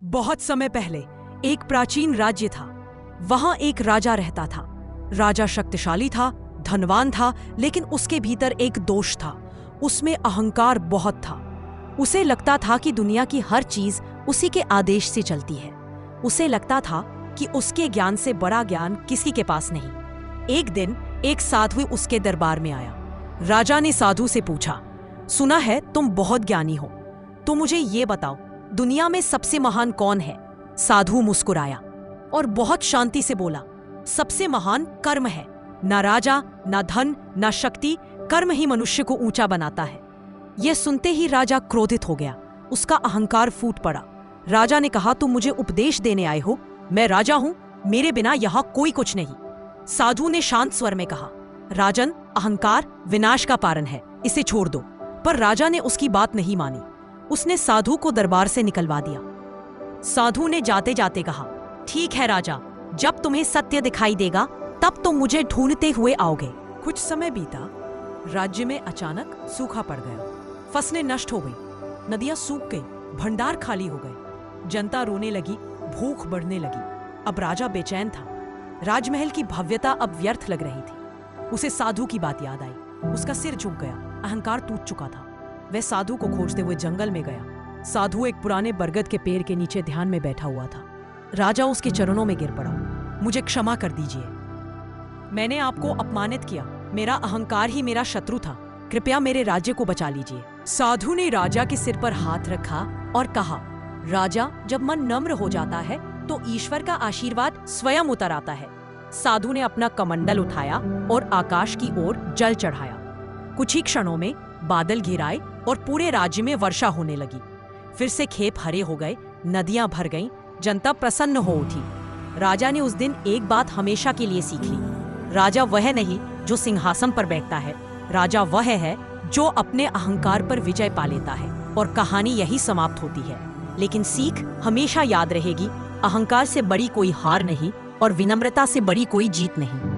बहुत समय पहले एक प्राचीन राज्य था। वहां एक राजा रहता था। राजा शक्तिशाली था, धनवान था, लेकिन उसके भीतर एक दोष था। उसमें अहंकार बहुत था। उसे लगता था कि दुनिया की हर चीज उसी के आदेश से चलती है। उसे लगता था कि उसके ज्ञान से बड़ा ज्ञान किसी के पास नहीं। एक दिन एक साधु उसके दरबार में आया। राजा ने साधु से पूछा, सुना है तुम बहुत ज्ञानी हो, तो मुझे ये बताओ, दुनिया में सबसे महान कौन है? साधु मुस्कुराया और बहुत शांति से बोला, सबसे महान कर्म है। ना राजा, ना धन, ना शक्ति, कर्म ही मनुष्य को ऊंचा बनाता है। यह सुनते ही राजा क्रोधित हो गया। उसका अहंकार फूट पड़ा। राजा ने कहा, तुम मुझे उपदेश देने आए हो? मैं राजा हूं, मेरे बिना यहां कोई कुछ नहीं। साधु ने शांत स्वर में कहा, राजन, अहंकार विनाश का कारण है, इसे छोड़ दो। पर राजा ने उसकी बात नहीं मानी। उसने साधु को दरबार से निकलवा दिया। साधु ने जाते जाते कहा, ठीक है राजा, जब तुम्हें सत्य दिखाई देगा तब तुम मुझे ढूंढते हुए आओगे। कुछ समय बीता। राज्य में अचानक सूखा पड़ गया। फसलें नष्ट हो गई, नदियां सूख गई, भंडार खाली हो गए। जनता रोने लगी, भूख बढ़ने लगी। अब राजा बेचैन था। राजमहल की भव्यता अब व्यर्थ लग रही थी। उसे साधु की बात याद आई। उसका सिर झुक गया, अहंकार टूट चुका था। वह साधु को खोजते हुए जंगल में गया। साधु एक पुराने बरगद के पेड़ के नीचे ध्यान में बैठा हुआ था। राजा उसके चरणों में गिर पड़ा। मुझे क्षमा कर दीजिए, मैंने आपको अपमानित किया। मेरा अहंकार ही मेरा शत्रु था। कृपया मेरे राज्य को बचा लीजिए। साधु ने राजा के सिर पर हाथ रखा और कहा, राजा, जब मन नम्र हो जाता है तो ईश्वर का आशीर्वाद स्वयं उतर आता है। साधु ने अपना कमंडल उठाया और आकाश की ओर जल चढ़ाया। कुछ ही क्षणों में बादल घिराए और पूरे राज्य में वर्षा होने लगी। फिर से खेत हरे हो गए, नदियां भर गईं, जनता प्रसन्न हो उठी। राजा ने उस दिन एक बात हमेशा के लिए सीख ली, राजा वह नहीं जो सिंहासन पर बैठता है, राजा वह है जो अपने अहंकार पर विजय पा लेता है। और कहानी यही समाप्त होती है। लेकिन सीख हमेशा याद रहेगी, अहंकार से बड़ी कोई हार नहीं और विनम्रता से बड़ी कोई जीत नहीं।